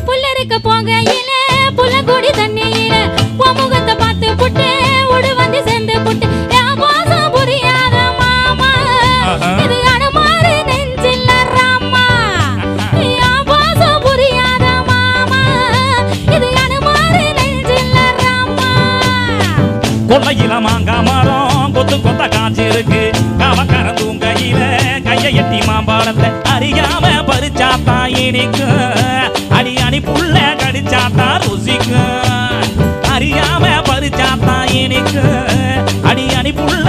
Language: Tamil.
புல்லருக்கு போகையில புல்லங்குடி தண்ணியில முகத்தை பார்த்து புட்டு உடு வந்து சேர்ந்து புட்டு பாசம் புரியாத மாமா இது அனுமாரு நெஞ்சில்ல ராமா பாசம் புரியாத மாமா இது அனுமாரு நெஞ்சில்ல ராமா கொள்ளையில மாங்கா மரம் கொத்து கொத்த காய்ச்சி இருக்கு காவக்கார தூங்கையில கையை எட்டி மாம்பழத்தை அறியாம பறிச்சாத்தா இனிக்கு அடி அணி புள்ள கடிச்சாத்தா ருசிக்கு அறியாம பறிச்சாத்தா இனிக்கு அடி அணி புள்ள